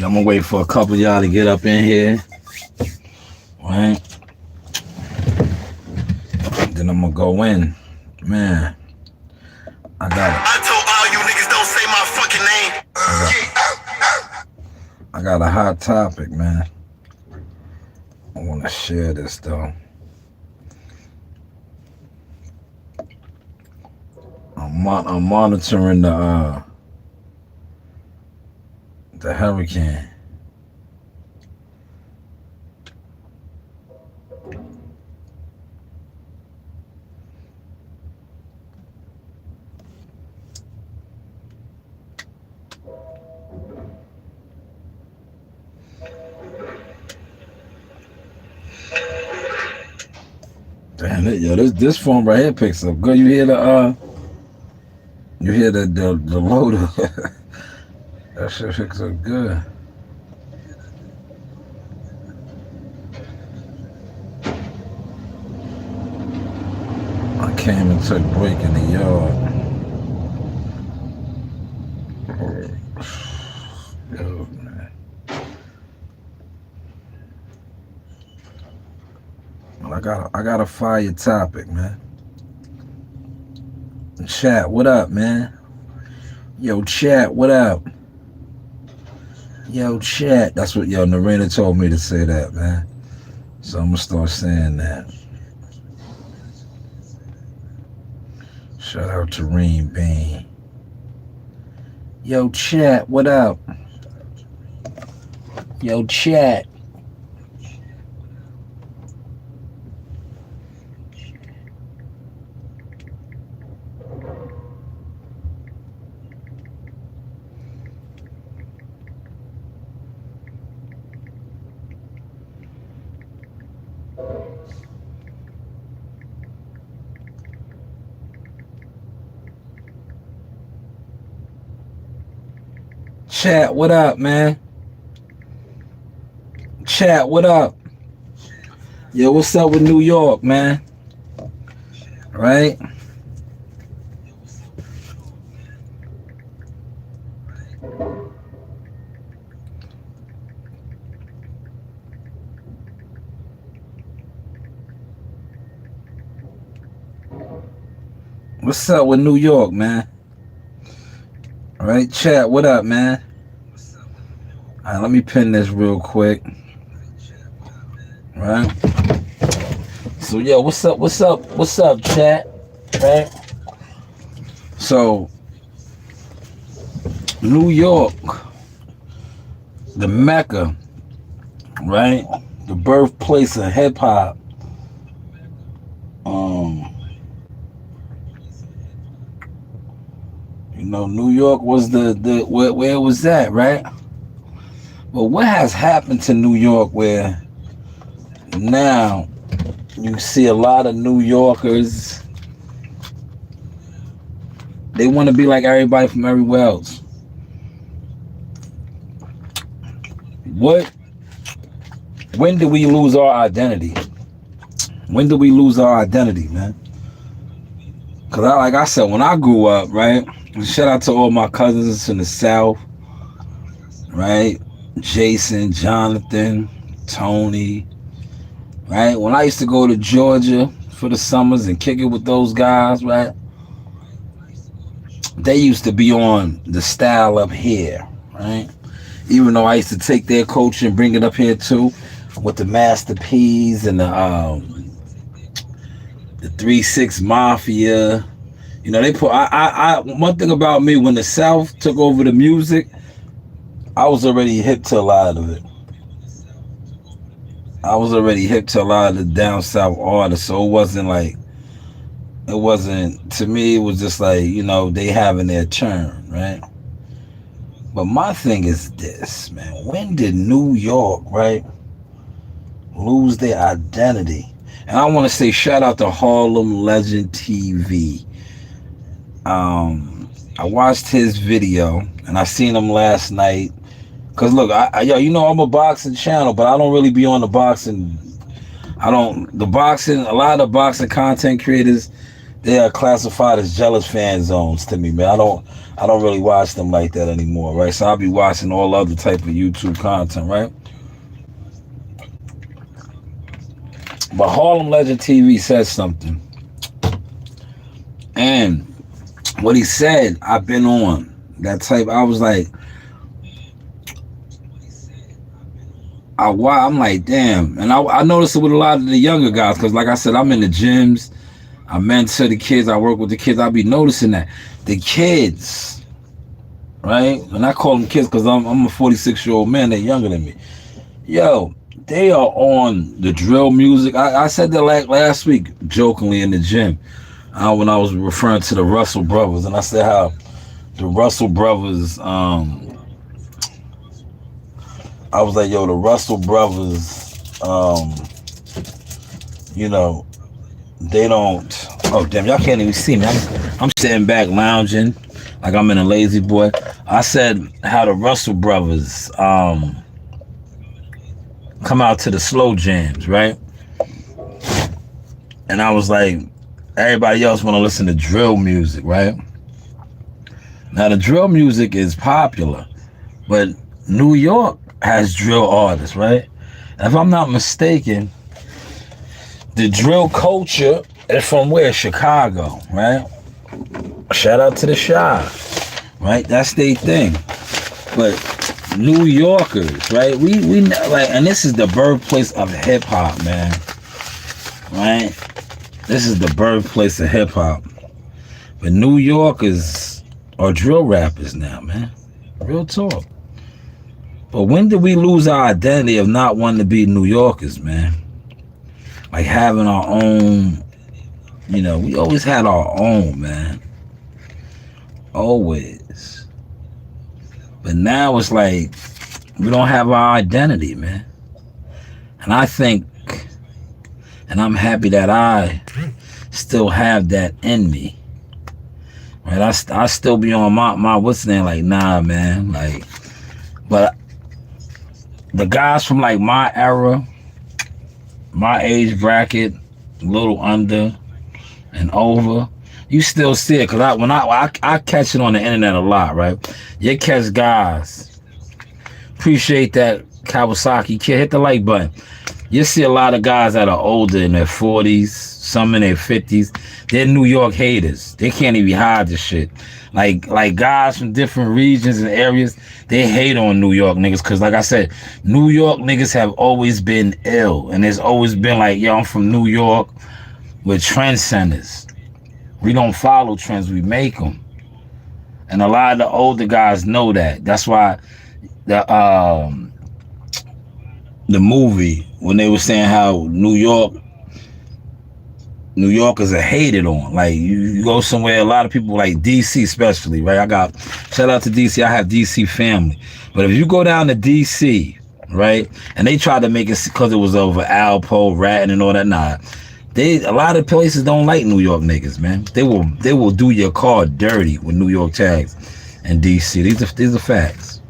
I'm gonna wait for a couple of y'all to get up in here, right? Then I'm gonna go in, man. I told all you niggas don't say my fucking name. I got a hot topic, man. I want to share this though. I'm monitoring the hurricane. Damn it, yo, this phone right here picks up good. You hear the loader. That shit picks up good. I came and took a break in the yard. Yo, man. Well, I got a fire topic, man. Chat, what up, man? Yo, chat, what up? Yo, chat. That's what Narena told me to say that, man. So I'm gonna start saying that. Shout out to Reem Bean. Yo, chat, what up? Yo, chat. Chat, what up, man? Chat, what up? Yo, what's up with New York, man? Right? What's up with New York, man? All right, chat, what up, man? All right, let me pin this real quick. All right. So, yo, what's up, chat? Right? So, New York, the Mecca, right? The birthplace of hip hop. New York was the where it was at, right? But what has happened to New York where now you see a lot of New Yorkers, they want to be like everybody from everywhere else. When did we lose our identity? When did we lose our identity, man? Because like I said, when I grew up, right? Shout out to all my cousins in the South, right? Jason, Jonathan, Tony, right? When I used to go to Georgia for the summers and kick it with those guys, right? They used to be on the style up here, right? Even though I used to take their culture and bring it up here too, with the Master P's and the 3-6 Mafia. They put one thing about me, when the South took over the music, I was already hip to a lot of it. I was already hip to a lot of the down South artists, so it wasn't, to me, it was just like, they having their turn, right? But my thing is this, man. When did New York, right, lose their identity? And I want to say shout out to Harlem Legend TV. I watched his video and I seen him last night. Cause look, I'm a boxing channel, but I don't really be on the boxing. A lot of the boxing content creators, they are classified as jealous fan zones to me, man. I don't really watch them like that anymore, right? So I'll be watching all other type of YouTube content, right? But Harlem Legend TV said something, and what he said, I've been on that type. I was like, I'm like, damn. And I noticed it with a lot of the younger guys, because like I said, I'm in the gyms, I mentor the kids, I work with the kids. I be noticing that the kids, right? And I call them kids because I'm a 46-year-old man. They're younger than me. Yo, they are on the drill music. I said that last week jokingly in the gym when I was referring to the Russell brothers, and I said how the Russell brothers, I was like, yo, the Russell brothers, you know, they don't. Oh damn, y'all can't even see me. I'm sitting back lounging like I'm in a lazy boy. I said how the Russell brothers come out to the slow jams, right? And I was like, everybody else want to listen to drill music, right? Now the drill music is popular, but New York has drill artists, right? And if I'm not mistaken, the drill culture is from where? Chicago, right? Shout out to the Chi, right? That's their thing. But New Yorkers, right? We like, and this is the birthplace of hip hop, man. Right? This is the birthplace of hip hop. But New Yorkers are drill rappers now, man. Real talk. But when did we lose our identity of not wanting to be New Yorkers, man? Like having our own, you know, we always had our own, man. Always. But now it's like we don't have our identity, man. And I think, and I'm happy that I still have that in me. Right? I still be on my what's the name? Like, nah, man. Like, but the guys from like my era, my age bracket, a little under and over, you still see it. Cause I catch it on the internet a lot, right? You catch guys. Appreciate that, Kawasaki kid. Hit the like button. You see a lot of guys that are older, in their 40s, some in their 50s. They're New York haters. They can't even hide the shit. Like guys from different regions and areas, they hate on New York niggas. Cause like I said, New York niggas have always been ill. And there's always been like, yo, I'm from New York. We're trendsetters. We don't follow trends, we make them. And a lot of the older guys know that. That's why the movie, when they were saying how New Yorkers are hated on. Like you go somewhere, a lot of people like DC especially, right? Shout out to DC, I have DC family. But if you go down to DC, right, and they tried to make it because it was over Alpo, ratting and all that, nah. A lot of places don't like New York niggas, man. They will do your car dirty with New York tags and DC. These are facts.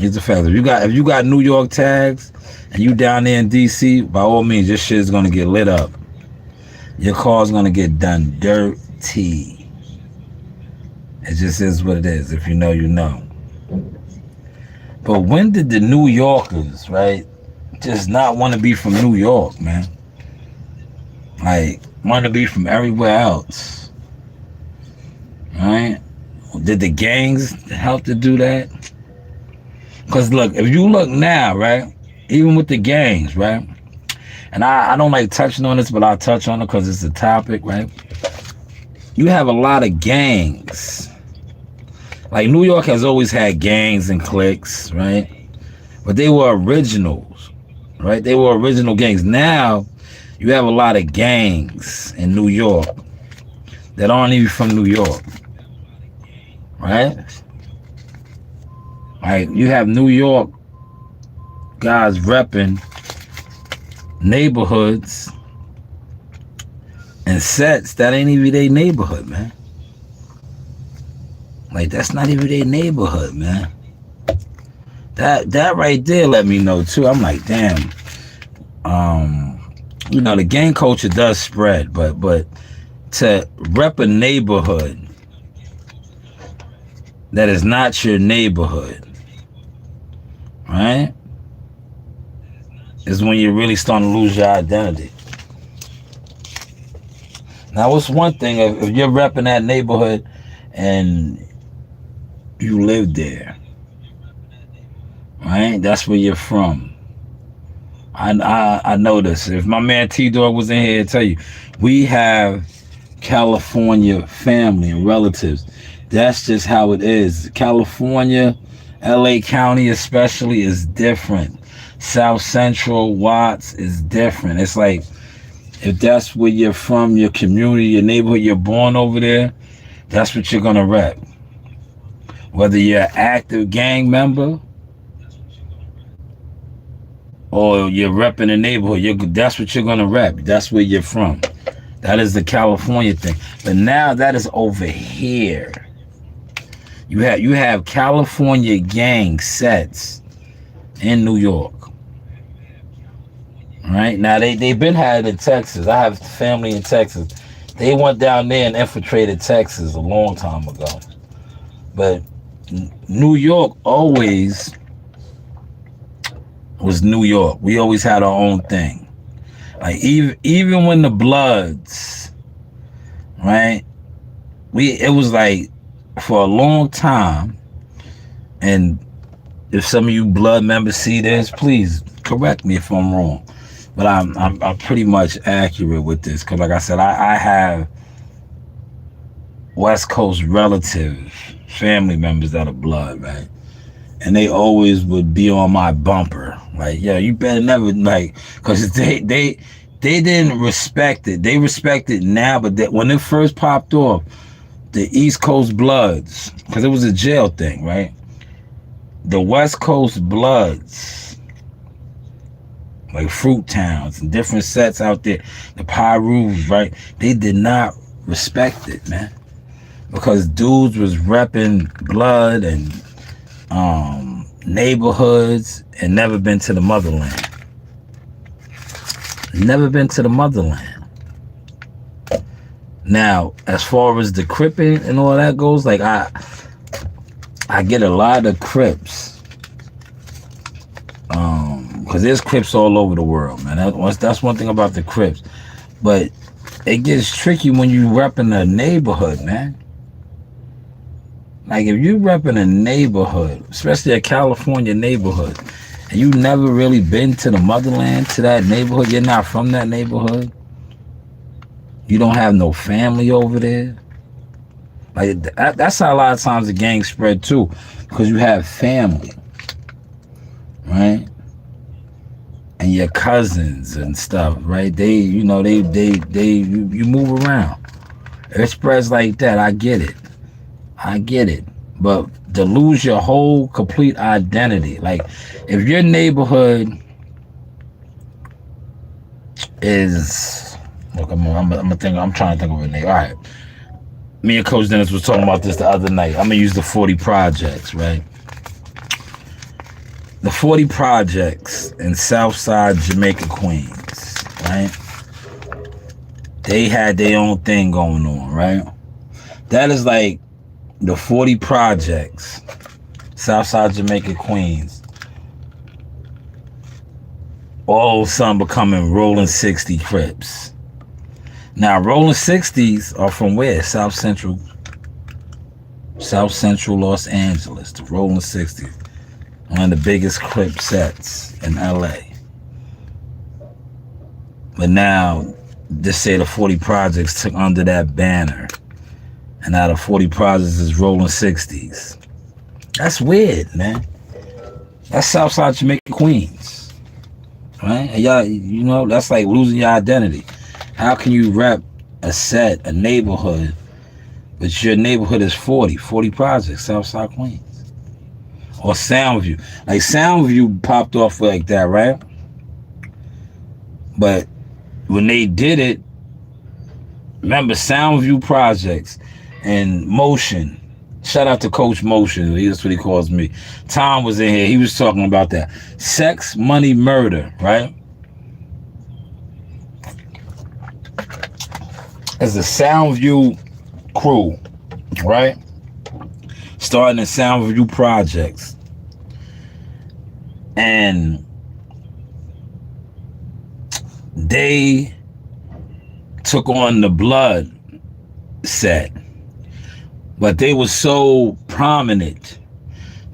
These are facts. If you got New York tags and you down there in DC, by all means, your shit is gonna get lit up. Your car's gonna get done dirty. It just is what it is. If you know, you know. But when did the New Yorkers, right, just not want to be from New York, man? Like, want to be from everywhere else, right? Did the gangs help to do that? Because look, if you look now, right, even with the gangs, right, and I don't like touching on this, but I'll touch on it because it's a topic, right? You have a lot of gangs. Like, New York has always had gangs and cliques, right? But they were originals, right? They were original gangs. Now, you have a lot of gangs in New York that aren't even from New York, right? Like, you have New York guys repping neighborhoods and sets that ain't even their neighborhood, man. Like, that's not even their neighborhood, man. That right there let me know too. I'm like, damn. You know, the gang culture does spread, but to rep a neighborhood that is not your neighborhood, right, is when you're really starting to lose your identity. Now, what's one thing if you're repping that neighborhood and you live there, right? That's where you're from. I know this. If my man T-Dog was in here to tell you, we have California family and relatives. That's just how it is. California, LA County especially, is different. South Central, Watts is different. It's like, if that's where you're from, your community, your neighborhood, you're born over there, that's what you're going to rep. Whether you're an active gang member or you're repping a neighborhood, that's what you're going to rep. That's where you're from. That is the California thing. But now that is over here. You have California gang sets in New York. Right? Now, they've been had in Texas. I have family in Texas. They went down there and infiltrated Texas a long time ago. But New York always was New York. We always had our own thing. Like, even when the Bloods, right? It was like, for a long time, and if some of you Blood members see this, please correct me if I'm wrong. But I'm pretty much accurate with this, because like I said, I have West Coast relative family members that are Blood, right? And they always would be on my bumper, like, yo, you better never, like, because they didn't respect it. They respect it now, but when it first popped off, the East Coast Bloods, because it was a jail thing, right? The West Coast Bloods, like Fruit Towns and different sets out there, the Pyrus, right? They did not respect it, man, because dudes was repping Blood and neighborhoods and never been to the motherland. Never been to the motherland. Now, as far as the Cripping and all that goes, like I get a lot of Crips. Because there's Crips all over the world, man. That's one thing about the Crips. But it gets tricky when you repping a neighborhood, man. Like, if you repping a neighborhood, especially a California neighborhood, and you never really been to the motherland, to that neighborhood, you're not from that neighborhood, you don't have no family over there. Like, that's how a lot of times the gangs spread too, because you have family, right? And your cousins and stuff, right? You move around. It spreads like that. I get it. But to lose your whole complete identity, like, if your neighborhood is, look, I'm trying to think of a name. All right. Me and Coach Dennis was talking about this the other night. I'm gonna use the 40 projects, right? The 40 projects in Southside Jamaica, Queens, right? They had their own thing going on, right? That is like the 40 projects, Southside Jamaica, Queens, all of a sudden becoming Rolling 60 Crips. Now, Rolling 60s are from where? South Central Los Angeles, the Rolling 60s. One of the biggest Crip sets in LA. But now, just say the 40 projects took under that banner. And now the 40 projects is Rolling 60s. That's weird, man. That's Southside Jamaica, Queens. Right? And y'all, that's like losing your identity. How can you rep a set, a neighborhood, but your neighborhood is 40 projects, Southside Queens? Or Soundview. Like, Soundview popped off like that, right? But when they did it, remember Soundview Projects and Motion. Shout out to Coach Motion. That's what he calls me. Tom was in here. He was talking about that. Sex, money, murder, right? It's the Soundview crew, right? Starting the Soundview projects. And they took on the Blood set. But they were so prominent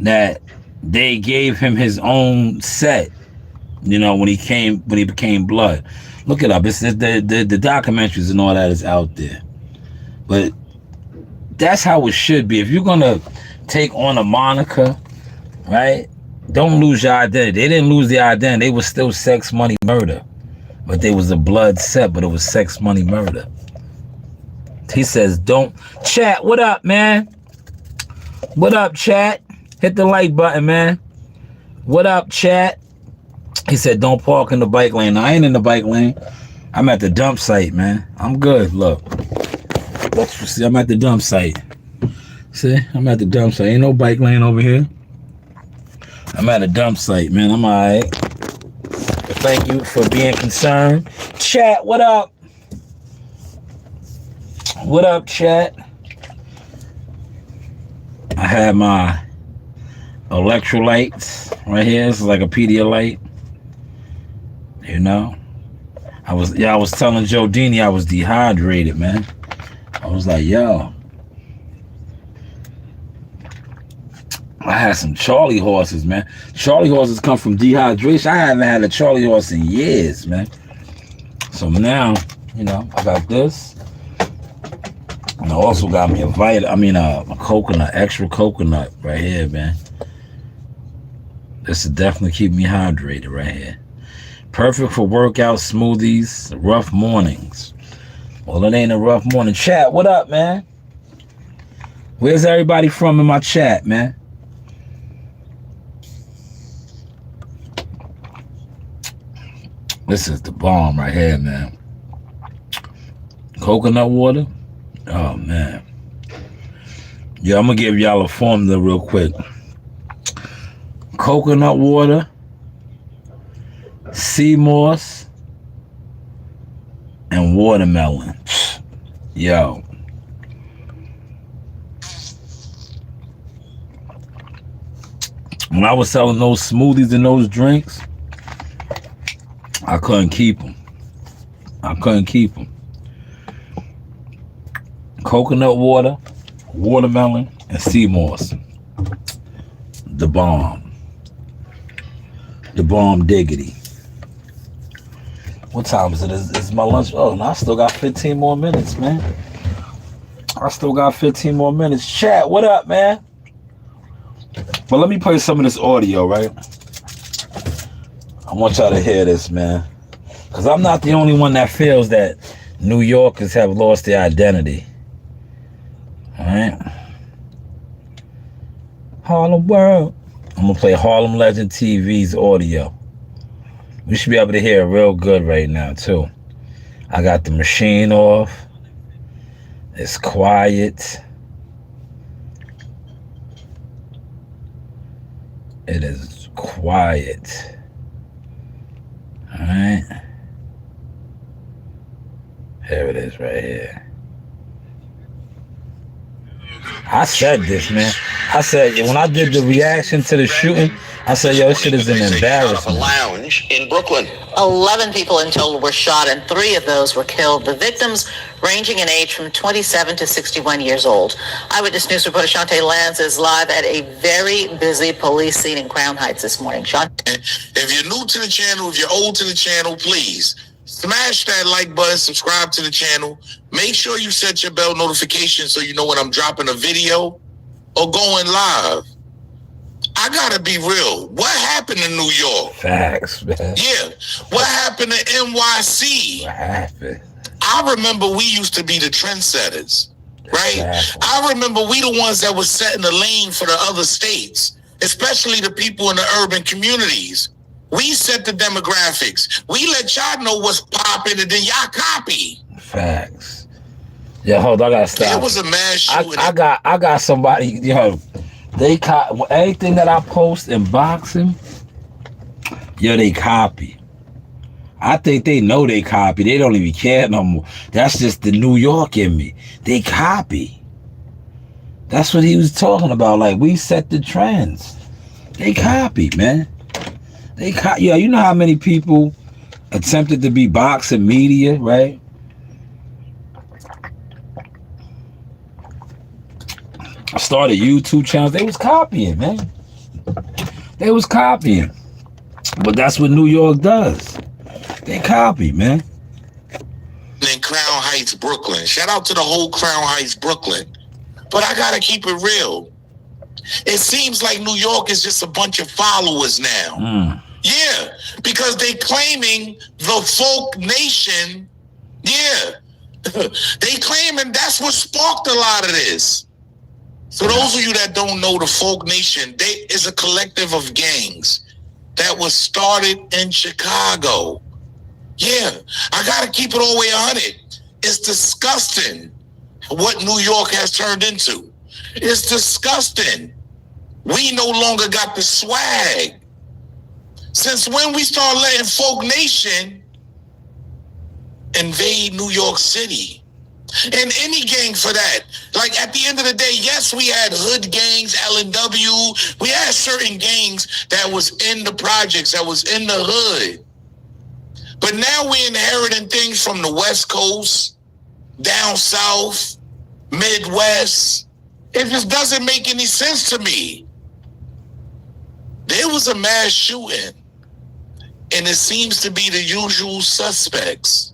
that they gave him his own set, you know, when he became Blood. Look it up. It's the documentaries and all that is out there. But that's how it should be. If you're gonna take on a moniker, right? Don't lose your identity. They didn't lose their identity. They was still Sex Money Murder. But they was a Blood set, but it was Sex Money Murder. He says, don't. Chat, what up, man? What up, chat? Hit the like button, man. What up, chat? He said, don't park in the bike lane. No, I ain't in the bike lane. I'm at the dump site, man. I'm good. Look. See, I'm at the dump site. See, I'm at the dump site. Ain't no bike lane over here. I'm at a dump site, man. I'm all right. Thank you for being concerned. Chat, what up? What up, chat? I had my electrolytes right here. It's like a Pedialyte. You know? I was telling Joe Dini I was dehydrated, man. I was like, yo. I had some Charlie horses, man. Charlie horses come from dehydration. I haven't had a Charlie horse in years, man. So now, you know, I got this. And I also got me a coconut, extra coconut right here, man. This will definitely keep me hydrated right here. Perfect for workouts, smoothies, rough mornings. Well, it ain't a rough morning. Chat, what up, man? Where's everybody from in my chat, man? This is the bomb right here, man. Coconut water. Oh, man. Yeah, I'm going to give y'all a formula real quick. Coconut water, sea moss, and watermelon. Yo. When I was selling those smoothies and those drinks, I couldn't keep them. Coconut water, watermelon, and sea moss. The bomb. The bomb diggity. What time is it? It's my lunch. Oh, no, I still got 15 more minutes, man. Chat, what up, man? But let me play some of this audio, right? I want y'all to hear this, man. Because I'm not the only one that feels that New Yorkers have lost their identity. All right? Harlem World. I'm going to play Harlem Legend TV's audio. We should be able to hear it real good right now, too. I got the machine off. It's quiet. It is quiet. All right. Here it is right here. I said this, man. I said, when I did the reaction to the shooting, I said, yo, this shit is an embarrassment. A lounge in Brooklyn. 11 people in total were shot, and 3 of those were killed. The victims ranging in age from 27 to 61 years old. Eyewitness News reporter Shantae Lanz is live at a very busy police scene in Crown Heights this morning. Shantae. If you're new to the channel, if you're old to the channel, please smash that like button, subscribe to the channel. Make sure you set your bell notification so you know when I'm dropping a video or going live. I gotta be real. What happened in New York? Facts, man. Yeah. What happened to NYC? What happened? I remember we used to be the trendsetters, right? Exactly. I remember we the ones that was setting the lane for the other states, especially the people in the urban communities. We set the demographics. We let y'all know what's popping, and then y'all copy. Facts. Yeah, hold on, I gotta stop. It was a mass shooting. I got somebody, yo, they anything that I post in boxing, yo, they copy. I think they know they copy. They don't even care no more. That's just the New York in me. They copy. That's what he was talking about. Like, we set the trends. They copy, man. Yeah, you know how many people attempted to be boxing media, right? I started YouTube channels. They was copying, man. They was copying. But that's what New York does. They copy, man. In Crown Heights, Brooklyn. Shout out to the whole Crown Heights, Brooklyn. But I gotta keep it real. It seems like New York is just a bunch of followers now. Yeah, because they claiming the folk nation. Yeah. They claiming that's what sparked a lot of this. So those of you that don't know the folk nation, is a collective of gangs that was started in Chicago. Yeah, I gotta keep it all the way 100. It's disgusting what New York has turned into. It's disgusting. We no longer got the swag. Since when we start letting folk nation invade New York City? And any gang for that. Like, at the end of the day, yes, we had hood gangs, L&W. We had certain gangs that was in the projects, that was in the hood. But now we're inheriting things from the West Coast, down south, Midwest. It just doesn't make any sense to me. There was a mass shooting, and it seems to be the usual suspects.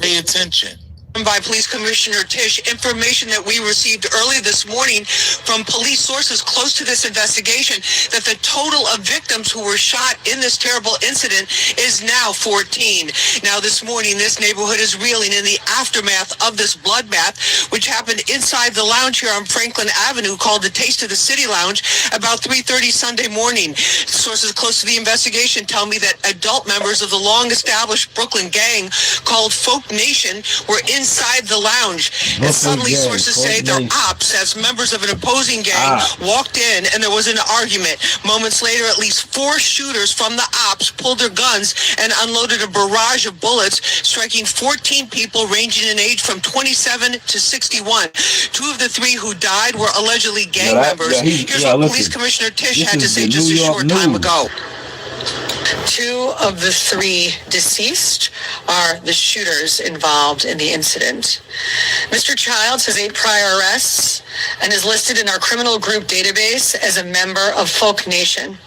Pay attention. By Police Commissioner Tisch, information that we received early this morning from police sources close to this investigation, that the total of victims who were shot in this terrible incident is now 14. Now this morning, this neighborhood is reeling in the aftermath of this bloodbath, which happened inside the lounge here on Franklin Avenue called the Taste of the City Lounge about 3:30 Sunday morning. Sources close to the investigation tell me that adult members of the long-established Brooklyn gang called Folk Nation were inside the lounge. And suddenly sources say they're ops as members of an opposing gang walked in and there was an argument. Moments later, at least 4 shooters from the ops pulled their guns and unloaded a barrage of bullets, striking 14 people ranging in age from 27 to 61. 2 of the 3 who died were allegedly gang members. Here's what Police Commissioner Tisch had to say just a short time ago. 2 of the 3 deceased are the shooters involved in the incident. Mr. Childs has 8 prior arrests and is listed in our criminal group database as a member of Folk Nation,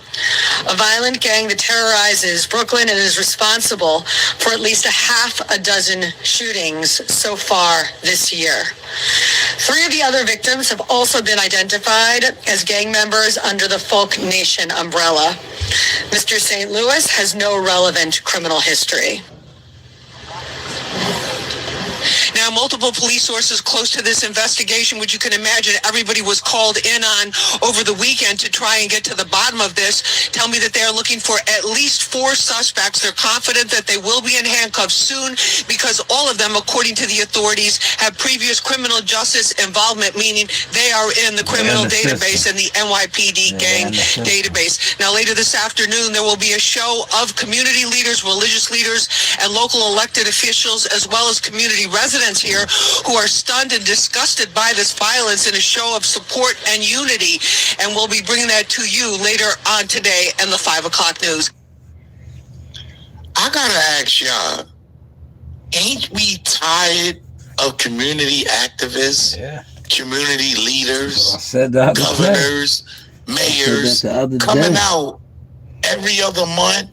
a violent gang that terrorizes Brooklyn and is responsible for at least 6 shootings so far this year. 3 of the other victims have also been identified as gang members under the Folk Nation umbrella. Mr. St. Louis has no relevant criminal history. Now, multiple police sources close to this investigation, which you can imagine everybody was called in on over the weekend to try and get to the bottom of this, tell me that they are looking for at least 4 suspects. They're confident that they will be in handcuffs soon because all of them, according to the authorities, have previous criminal justice involvement, meaning they are in the criminal database and the NYPD gang database. Now, later this afternoon, there will be a show of community leaders, religious leaders, and local elected officials, as well as community residents here who are stunned and disgusted by this violence in a show of support and unity. And we'll be bringing that to you later on today in the 5 o'clock news. I gotta ask y'all, ain't we tired of community activists, community leaders, governors, mayors coming out every other month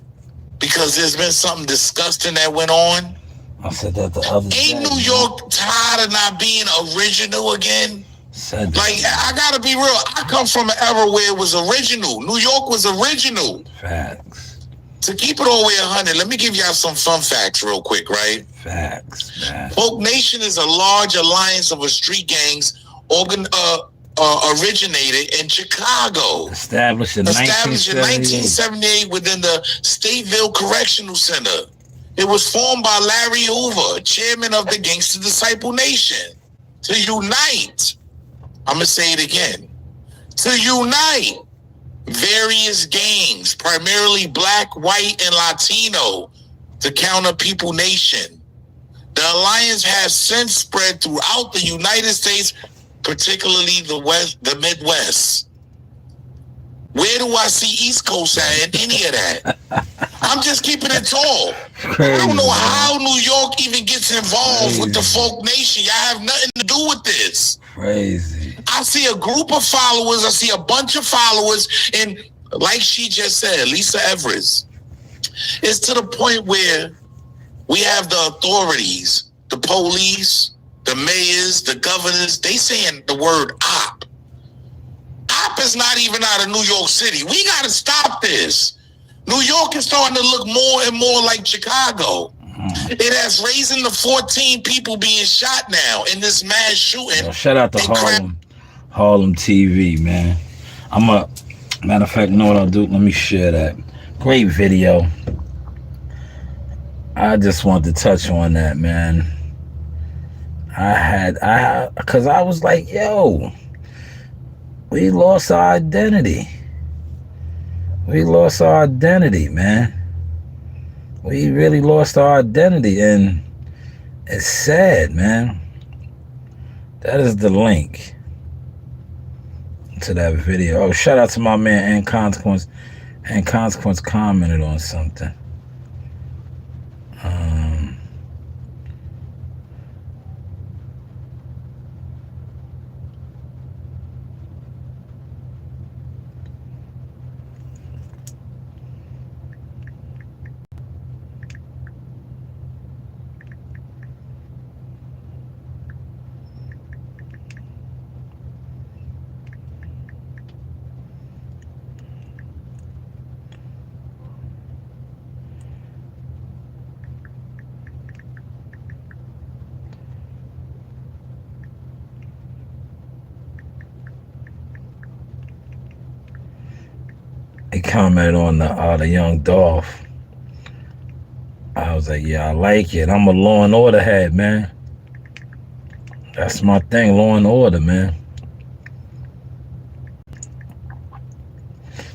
because there's been something disgusting that went on? I said that the other day. Ain't New York tired of not being original again? Like, I gotta be real. I come from an era where it was original. New York was original. Facts. To keep it all the way 100, let me give y'all some fun facts real quick, right? Facts, man. Folk Nation is a large alliance of street gangs originated in Chicago. Established in 1978 within the Stateville Correctional Center. It was formed by Larry Hoover, chairman of the Gangster Disciple Nation, to unite, I'm going to say it again, to unite various gangs, primarily black, white, and Latino, to counter People Nation. The alliance has since spread throughout the United States, particularly the Midwest. Where do I see East Coast at in any of that? I'm just keeping it tall. Crazy, I don't know man. how New York even gets involved with the folk nation. Y'all have nothing to do with this. Crazy. I see a group of followers. I see a bunch of followers. And like she just said, Lisa Everest, it's to the point where we have the authorities, the police, the mayors, the governors, they saying the word op. Op is not even out of New York City. We got to stop this. New York is starting to look more and more like Chicago. It has raising the 14 people being shot now in this mass shooting. Yo, shout out to Harlem TV, man. Matter of fact, you know what I'll do? Let me share that. Great video. I just want to touch on that, man. Because I was like, yo, we lost our identity. We lost our identity, man. We really lost our identity, and it's sad, man. That is the link to that video. Oh, shout out to my man and Consequence. And Consequence commented on something. He commented on the young Dolph. I was like, yeah, I like it. I'm a Law and Order head, man. That's my thing, Law and Order, man.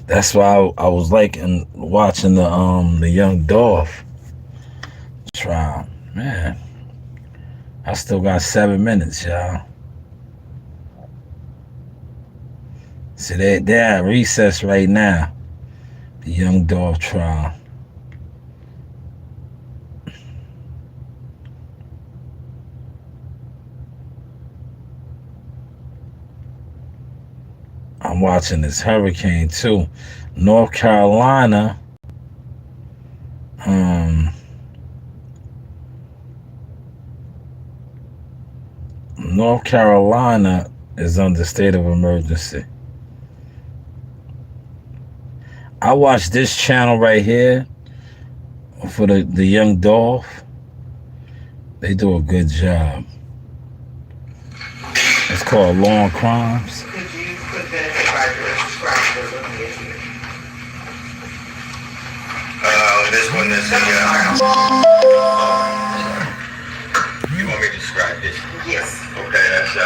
That's why I was liking watching the young Dolph trial. Man, I still got 7 minutes, y'all. So they're at recess right now. The young Dolph trial. I'm watching this hurricane too. North Carolina. North Carolina is under state of emergency. I watch this channel right here for the young Dolph. They do a good job. It's called Law and Crimes. Could you put that right there? Subscribe to this one is the, you want me to describe this? Yes. Okay, that's,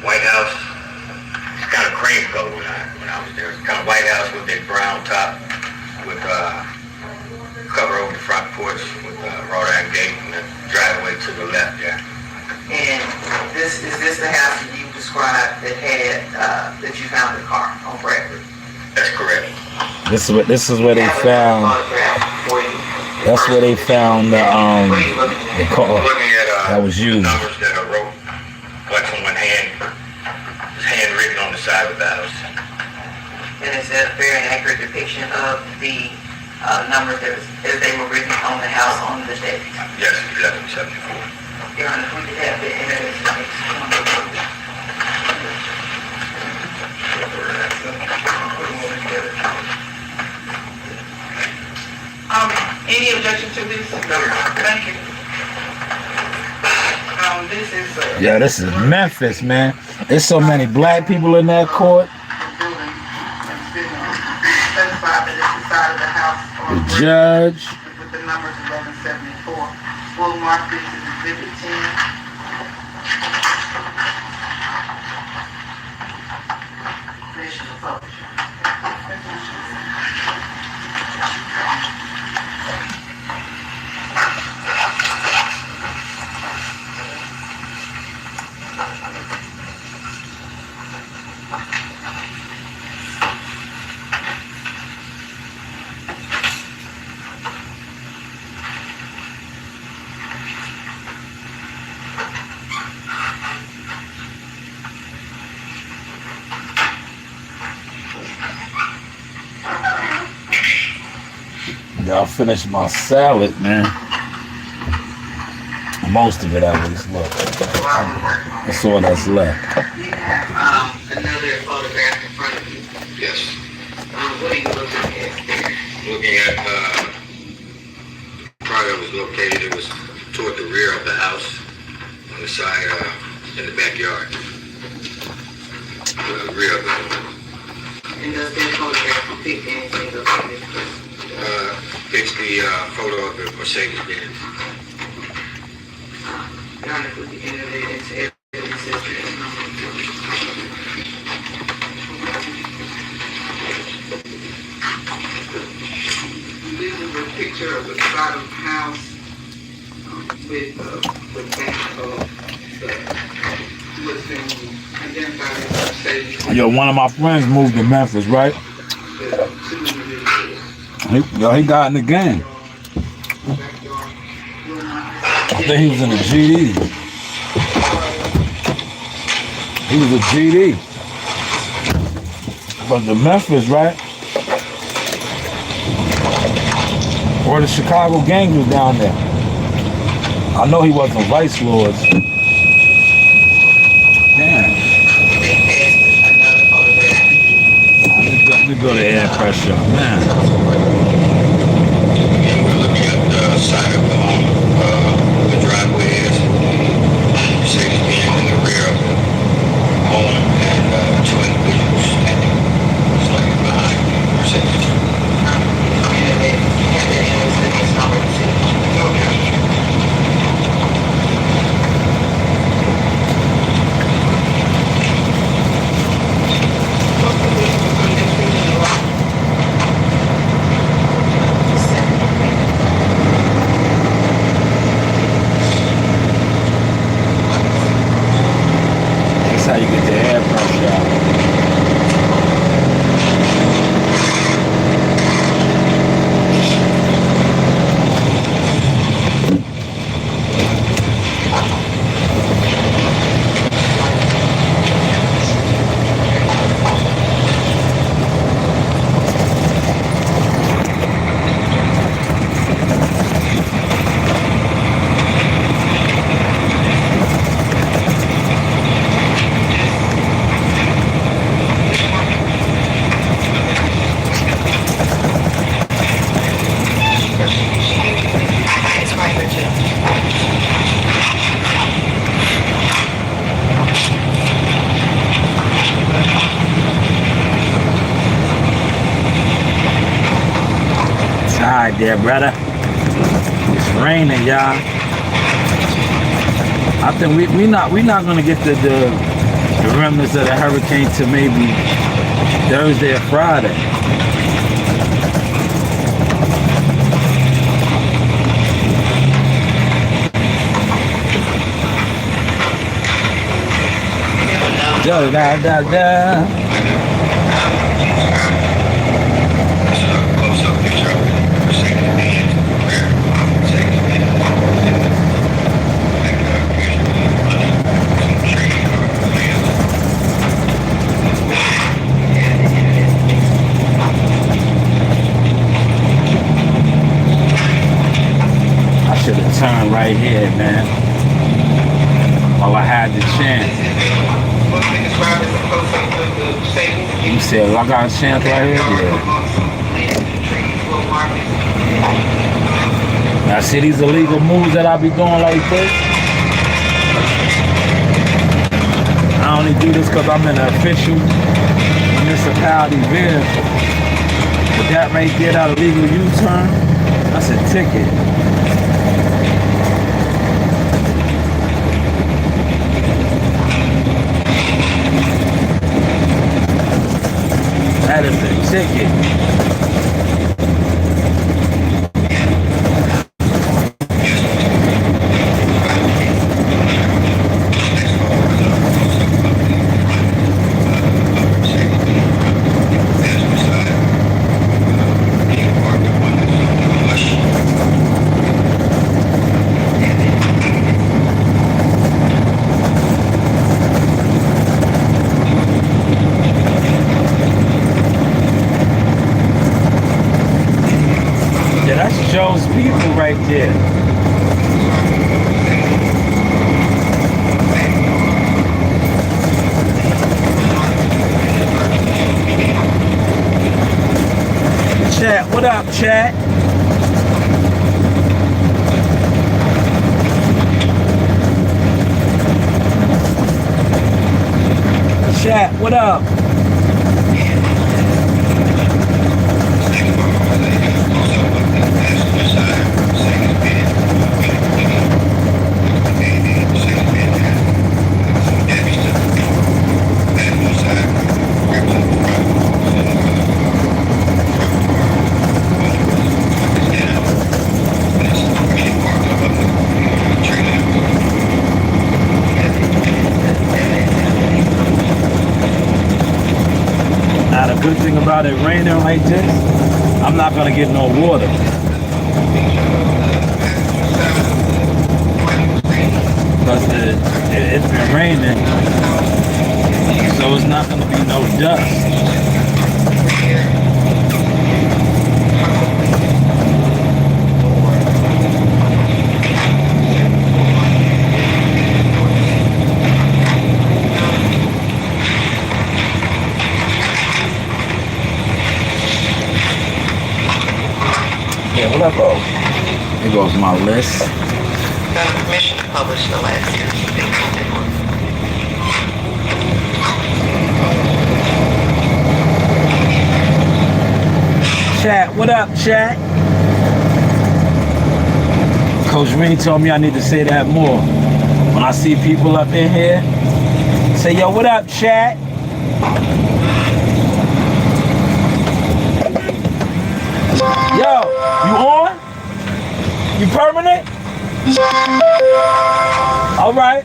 White House. It's kind of cream color when I was there. It's kind of White House with a brown top with, cover over the front porch with, wrought iron gate and the driveway to the left, yeah. And is this the house that you described that had, that you found the car on Bradley? That's correct. This is where they found. That's where they found the car that was used. Numbers that are wrote, like someone handwritten on the side of the house. And is that a fair and accurate depiction of the numbers that as they were written on the house on the day? Yes, 1174. Your Honor, we could have the evidence. Any objection to this? No, Your Honor. Thank you. This is Yeah, this is Memphis, man. There's so many black people in that court. The judge. With the numbers 1174. We'll mark this as Exhibit 10. Commissioner Publisher. I finished my salad, man. Most of it, at least. Look, that's all that's left. You have another photograph in front of you. Yes. What are you looking at there? Looking at probably it was located. It was toward the rear of the house, on the side in the backyard. The rear of the home. And does that photograph depict anything of this person? It's the photo of the Mercedes Benz. Not if we can enter that into evidence as this is a picture of the bottom house with back of what's been identified as Mercedes. Yo, one of my friends moved to Memphis, right? He got in the game. I think he was in the GD. He was a GD. But the Memphis, right? Or the Chicago gang was down there. I know he wasn't Vice Lords. Damn. Let me go to air pressure, man. We're looking at the side of the home, where the driveway is. Mercedes Benz in the rear of the home, and two individuals standing slightly behind the Mercedes. That's how you get the air pressure out. It's hot there, brother. It's raining, y'all. I think we not gonna get the remnants of the hurricane to maybe Thursday or Friday. Da da da da. This is a close-up picture of the Mercedes Benz in the rear. Mercedes Benz. And usually under some tree or land. I should have turned right here, man. While I had the chance. You said I got a chance right here? Yeah. Now see these illegal moves that I be doing like this? I only do this because I'm in an official municipality vehicle. But that right there, that illegal U-turn, that's a ticket. That is a ticket. those people right there. Chat, what up, chat? Chat, what up? Now the good thing about it raining like this, I'm not gonna get no water. Because it's been raining, so it's not gonna be no dust. Yeah, what up, bro? Here goes my list. Got permission to publish the last year's report. Chat, what up, chat? Coach Rennie told me I need to say that more. When I see people up in here, say, yo, what up, chat? Yo, you on? You permanent? All right.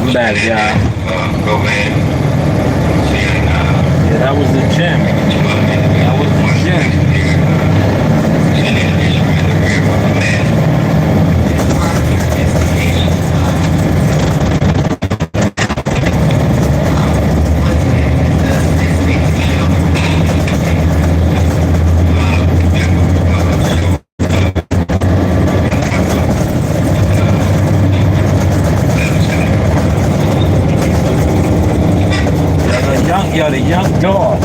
Welcome back, y'all. Go man. Yeah, that was the gym. That was the gym. The young dog.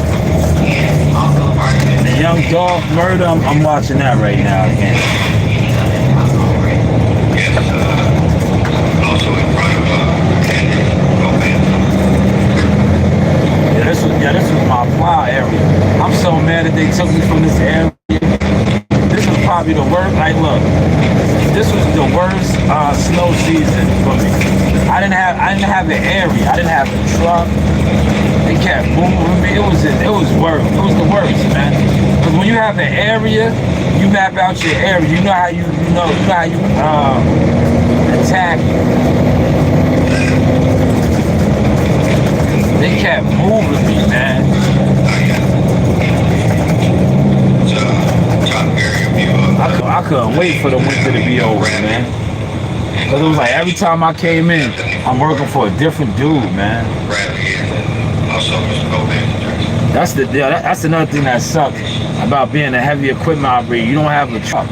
The young dog murder. I'm watching that right now again. Also in front of This was my plow area. I'm so mad that they took me from this area. This was probably the worst. Like, look, this was the worst snow season for me. I didn't have an area. I didn't have a truck. They kept moving me. It was worse. It was the worst, man. Because when you have an area, you map out your area. You know how you attack. They kept moving me, man. I couldn't wait for the winter to be over, man. Because it was like every time I came in, I'm working for a different dude, man. That's another thing that sucks about being a heavy equipment operator. You don't have a truck.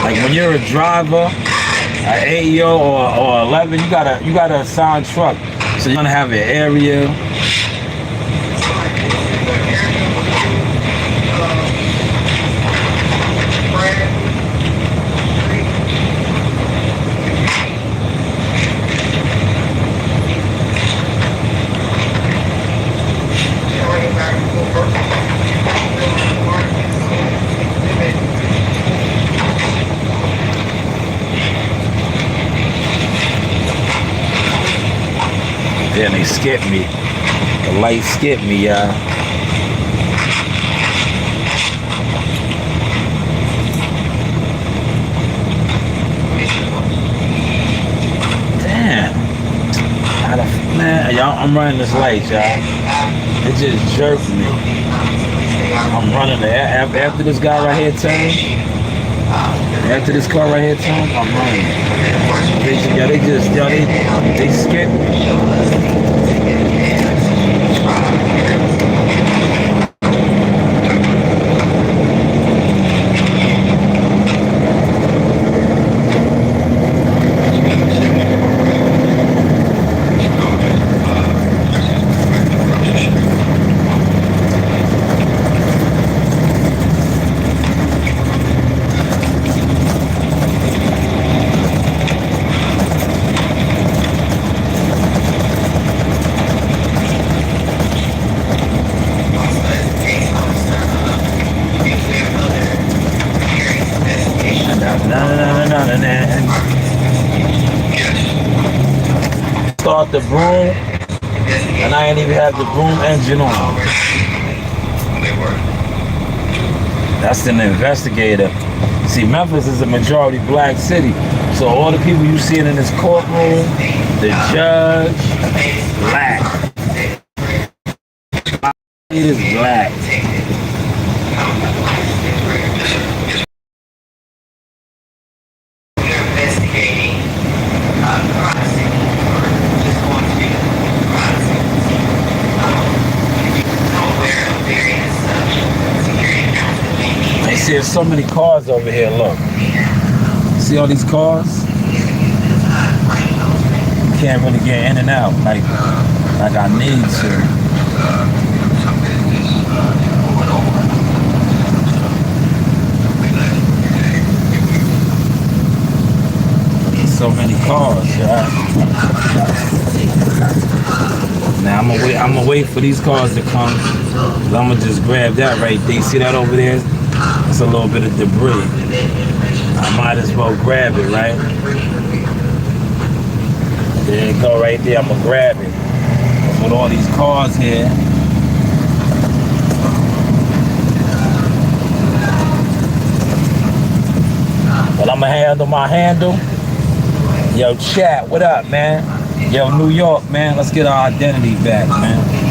Like when you're a driver, an AEO or 11, you got a assigned truck. So you're gonna have an area. Then they skipped me. The light skipped me, y'all. Damn. Man, y'all, I'm running this light, y'all. It just jerked me. I'm running it. After this guy right here turns, after this car right here turns, I'm running. They skipped me. Start the broom, and I ain't even have the broom engine on. That's an investigator. See, Memphis is a majority black city, so all the people you see in this courtroom, the judge, black. It is black. See, there's so many cars over here, look. See all these cars? You can't really get in and out like I need to. So many cars, yeah. Now I'm gonna wait for these cars to come. I'm gonna just grab that right there. See that over there? It's a little bit of debris. I might as well grab it, right? There you go, right there. I'm gonna grab it. With all these cars here. But I'm gonna handle my handle. Yo, chat, what up, man? Yo, New York, man, let's get our identity back, man.